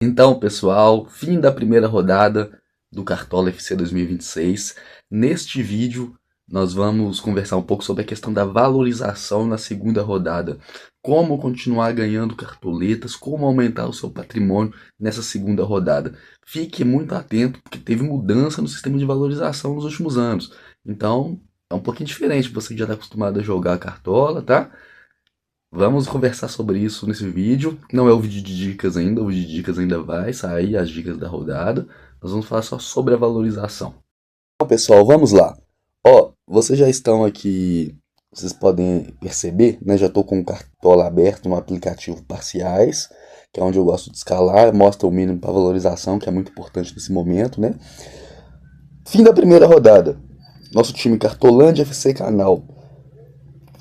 Então, pessoal, fim da primeira rodada do Cartola FC 2026. Neste vídeo, nós vamos conversar um pouco sobre a questão da valorização na segunda rodada. Como continuar ganhando cartoletas, como aumentar o seu patrimônio nessa segunda rodada. Fique muito atento, porque teve mudança no sistema de valorização nos últimos anos. Então, é um pouquinho diferente, você que já está acostumado a jogar Cartola, tá? Vamos conversar sobre isso nesse vídeo. Não é o vídeo de dicas ainda, o vídeo de dicas ainda vai sair, as dicas da rodada. Nós vamos falar só sobre a valorização. Então, pessoal, vamos lá. Ó, vocês já estão aqui, vocês podem perceber, né? Já estou com o Cartola aberto no aplicativo Parciais, que é onde eu gosto de escalar, mostra o mínimo para valorização, que é muito importante nesse momento, né? Fim da primeira rodada. Nosso time Cartolândia FC Canal.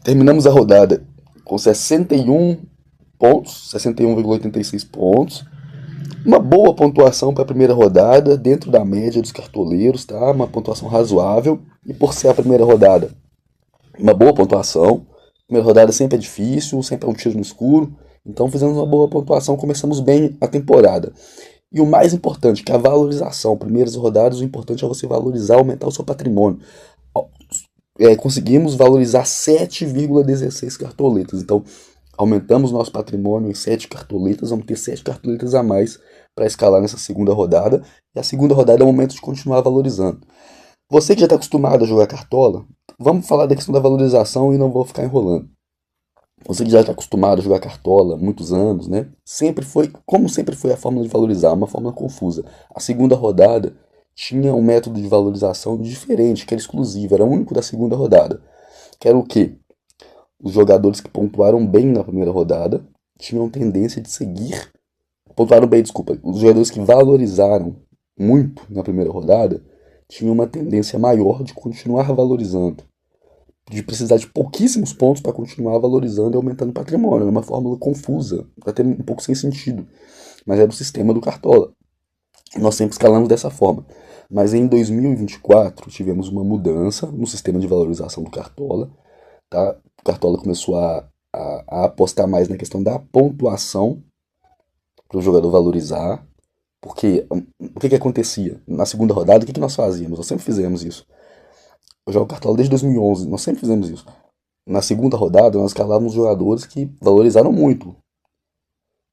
Terminamos a rodada com 61 pontos, 61,86 pontos. Uma boa pontuação para a primeira rodada, dentro da média dos cartoleiros, tá? Uma pontuação razoável. E por ser a primeira rodada, uma boa pontuação. Primeira rodada sempre é difícil, sempre é um tiro no escuro. Então fizemos uma boa pontuação, começamos bem a temporada. E o mais importante, que é a valorização. Primeiras rodadas, o importante é você valorizar, aumentar o seu patrimônio. Conseguimos valorizar 7,16 cartoletas. Então, aumentamos nosso patrimônio em 7 cartoletas. Vamos ter 7 cartoletas a mais para escalar nessa segunda rodada. E a segunda rodada é o momento de continuar valorizando. Você que já está acostumado a jogar cartola, vamos falar da questão da valorização e não vou ficar enrolando. Você que já está acostumado a jogar cartola há muitos anos, né? Como sempre foi a fórmula de valorizar, uma fórmula confusa. A segunda rodada tinha um método de valorização diferente, que era exclusivo, era único da segunda rodada. Que era o quê? Os jogadores que pontuaram bem na primeira rodada tinham tendência de seguir. Pontuaram bem, desculpa. Os jogadores que valorizaram muito na primeira rodada tinham uma tendência maior de continuar valorizando. De precisar de pouquíssimos pontos para continuar valorizando e aumentando o patrimônio. Era uma fórmula confusa, até um pouco sem sentido. Mas era o sistema do Cartola. Nós sempre escalamos dessa forma. Mas em 2024 tivemos uma mudança no sistema de valorização do Cartola. Tá? O Cartola começou a apostar mais na questão da pontuação para o jogador valorizar. Porque o que acontecia? Na segunda rodada, o que nós fazíamos? Nós sempre fizemos isso. Eu jogo Cartola desde 2011, nós sempre fizemos isso. Na segunda rodada, nós escalávamos jogadores que valorizaram muito.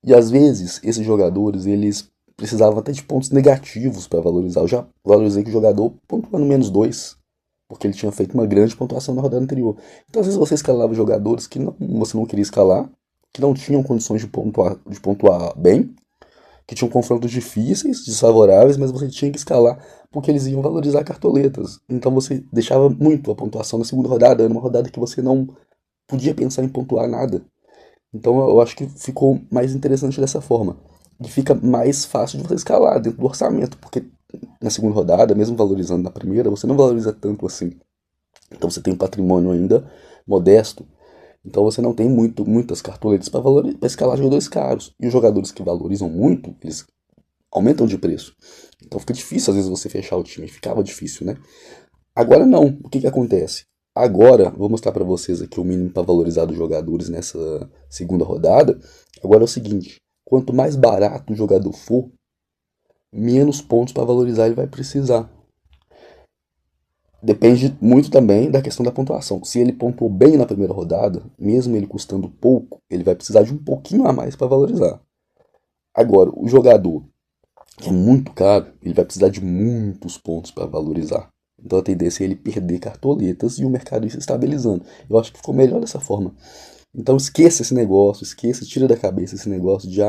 E às vezes, esses jogadores, eles precisavam até de pontos negativos para valorizar. Eu já valorizei que o jogador pontuando -2, porque ele tinha feito uma grande pontuação na rodada anterior. Então, às vezes, você escalava jogadores que você não queria escalar, que não tinham condições de pontuar bem, que tinham confrontos difíceis, desfavoráveis, mas você tinha que escalar porque eles iam valorizar cartoletas. Então você deixava muito a pontuação na segunda rodada, era uma rodada que você não podia pensar em pontuar nada. Então eu acho que ficou mais interessante dessa forma. E fica mais fácil de você escalar dentro do orçamento, porque na segunda rodada, mesmo valorizando na primeira, você não valoriza tanto assim. Então você tem um patrimônio ainda modesto. Então você não tem muitas cartoletas para escalar jogadores caros. E os jogadores que valorizam muito, eles aumentam de preço. Então fica difícil às vezes você fechar o time. Ficava difícil, né? Agora não. O que acontece? Agora, vou mostrar para vocês aqui o mínimo para valorizar dos jogadores nessa segunda rodada. Agora é o seguinte: quanto mais barato o jogador for, menos pontos para valorizar ele vai precisar. Depende muito também da questão da pontuação. Se ele pontuou bem na primeira rodada, mesmo ele custando pouco, ele vai precisar de um pouquinho a mais para valorizar. Agora, o jogador que é muito caro, ele vai precisar de muitos pontos para valorizar. Então a tendência é ele perder cartoletas e o mercado ir se estabilizando. Eu acho que ficou melhor dessa forma. Então esqueça esse negócio, tira da cabeça esse negócio de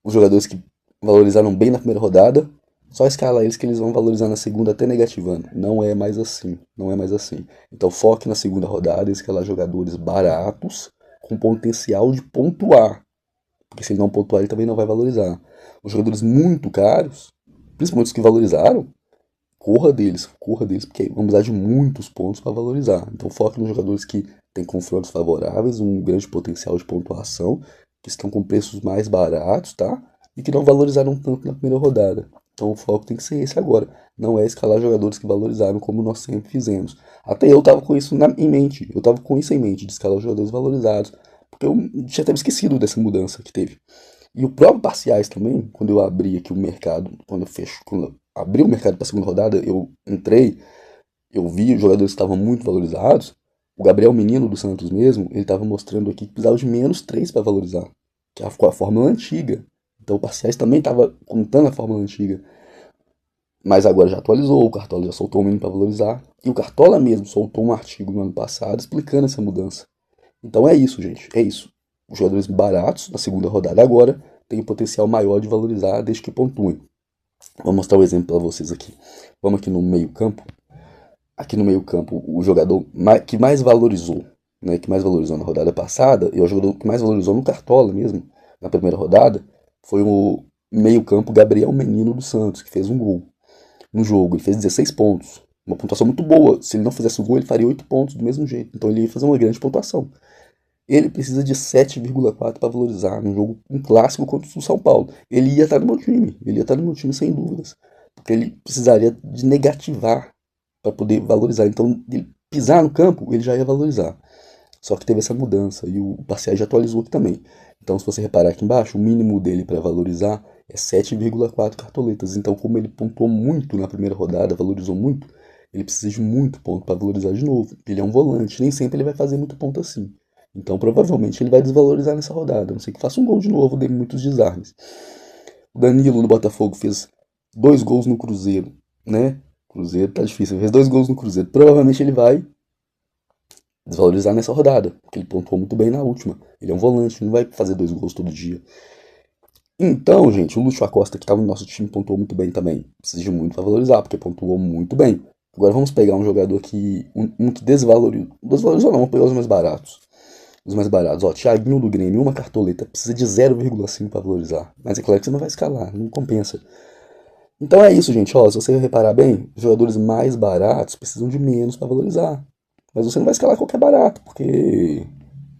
os jogadores que valorizaram bem na primeira rodada, só escala eles que eles vão valorizar na segunda até negativando. Não é mais assim, não é mais assim. Então foque na segunda rodada e escalar jogadores baratos com potencial de pontuar. Porque se ele não pontuar, ele também não vai valorizar. Os jogadores muito caros, principalmente os que valorizaram, corra deles, porque vamos precisar de muitos pontos para valorizar. Então foque nos jogadores que têm confrontos favoráveis, um grande potencial de pontuação, que estão com preços mais baratos, tá? E que não valorizaram tanto na primeira rodada. Então o foco tem que ser esse agora. Não é escalar jogadores que valorizaram como nós sempre fizemos. Até eu tava com isso em mente. Eu tava com isso em mente, de escalar jogadores valorizados. Porque eu tinha até esquecido dessa mudança que teve. E o próprio parciais também, quando eu abri aqui o mercado, quando eu abri o mercado para a segunda rodada, eu entrei, eu vi os jogadores que estavam muito valorizados. O Gabriel Menino do Santos mesmo, ele estava mostrando aqui que precisava de -3 para valorizar, que é a fórmula antiga. Então o parciais também estava contando a fórmula antiga. Mas agora já atualizou, o Cartola já soltou o mínimo para valorizar. E o Cartola mesmo soltou um artigo no ano passado explicando essa mudança. Então é isso, gente. É isso. Os jogadores baratos na segunda rodada agora têm o potencial maior de valorizar desde que pontuem. Vou mostrar um exemplo para vocês aqui. Vamos aqui no meio-campo. Aqui no meio-campo, o jogador que mais valorizou, né, que mais valorizou na rodada passada, e é o jogador que mais valorizou no Cartola mesmo, na primeira rodada, foi o meio-campo Gabriel Menino do Santos, que fez um gol no jogo. Ele fez 16 pontos. Uma pontuação muito boa. Se ele não fizesse o gol, ele faria 8 pontos do mesmo jeito. Então ele ia fazer uma grande pontuação. Ele precisa de 7,4 para valorizar num jogo, um clássico contra o São Paulo. Ele ia estar no meu time. Ele ia estar no meu time sem dúvidas. Porque ele precisaria de negativar para poder valorizar. Então, ele pisar no campo, ele já ia valorizar. Só que teve essa mudança e o parcial já atualizou aqui também. Então, se você reparar aqui embaixo, o mínimo dele para valorizar é 7,4 cartoletas. Então, como ele pontuou muito na primeira rodada, valorizou muito, ele precisa de muito ponto para valorizar de novo. Ele é um volante, nem sempre ele vai fazer muito ponto assim. Então, provavelmente, ele vai desvalorizar nessa rodada. A não sei que faça um gol de novo, dê muitos desarmes. O Danilo do Botafogo fez 2 gols no Cruzeiro, né? Cruzeiro tá difícil, ele fez 2 gols no Cruzeiro. Provavelmente ele vai desvalorizar nessa rodada, porque ele pontuou muito bem na última. Ele é um volante, não vai fazer 2 gols todo dia. Então, gente, o Lúcio Acosta, que estava no nosso time, pontuou muito bem também. Precisa de muito para valorizar, porque pontuou muito bem. Agora vamos pegar um jogador que. Um que desvalorizou. Desvalorizou não, vamos pegar os mais baratos. Os mais baratos, ó, Thiaguinho do Grêmio, uma cartoleta, precisa de 0,5 para valorizar. Mas é claro que você não vai escalar, não compensa. Então é isso, gente, ó, se você reparar bem, os jogadores mais baratos precisam de menos para valorizar. Mas você não vai escalar qualquer barato, porque,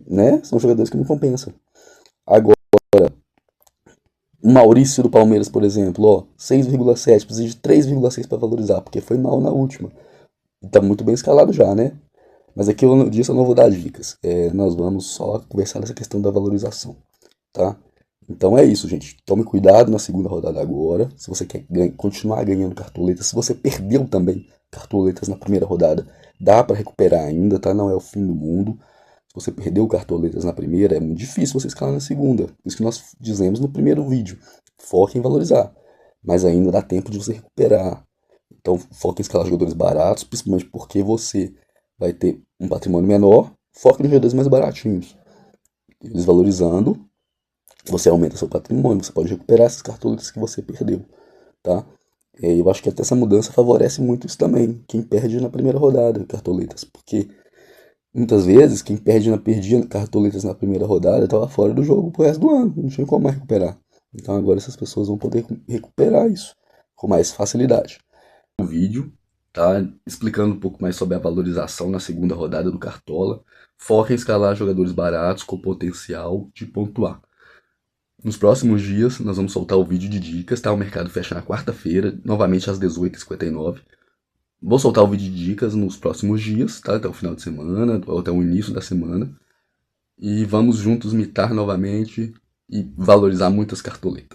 né, são jogadores que não compensam. Agora, o Maurício do Palmeiras, por exemplo, ó, 6,7, precisa de 3,6 para valorizar, porque foi mal na última. Tá muito bem escalado já, né? Mas aqui disso eu não vou dar dicas. Nós vamos só conversar nessa questão da valorização, tá? Então é isso, gente. Tome cuidado na segunda rodada agora. Se você quer continuar ganhando cartoletas, se você perdeu também cartoletas na primeira rodada, dá para recuperar ainda, tá? Não é o fim do mundo. Se você perdeu cartoletas na primeira, é muito difícil você escalar na segunda. Por isso que nós dizemos no primeiro vídeo. Foque em valorizar. Mas ainda dá tempo de você recuperar. Então foque em escalar jogadores baratos, principalmente porque você vai ter um patrimônio menor. Foque nos jogadores mais baratinhos. Eles valorizando, você aumenta seu patrimônio, você pode recuperar essas cartoletas que você perdeu, tá? Eu acho que até essa mudança favorece muito isso também, quem perde na primeira rodada, cartoletas, porque muitas vezes quem perdia cartoletas na primeira rodada estava fora do jogo pro resto do ano, não tinha como mais recuperar. Então agora essas pessoas vão poder recuperar isso com mais facilidade. O vídeo tá explicando um pouco mais sobre a valorização na segunda rodada do Cartola. Foca em escalar jogadores baratos com potencial de pontuar. Nos próximos dias, nós vamos soltar o vídeo de dicas, tá? O mercado fecha na quarta-feira, novamente às 18h59. Vou soltar o vídeo de dicas nos próximos dias, tá? Até o final de semana, ou até o início da semana. E vamos juntos mitar novamente e valorizar muitas cartoletas.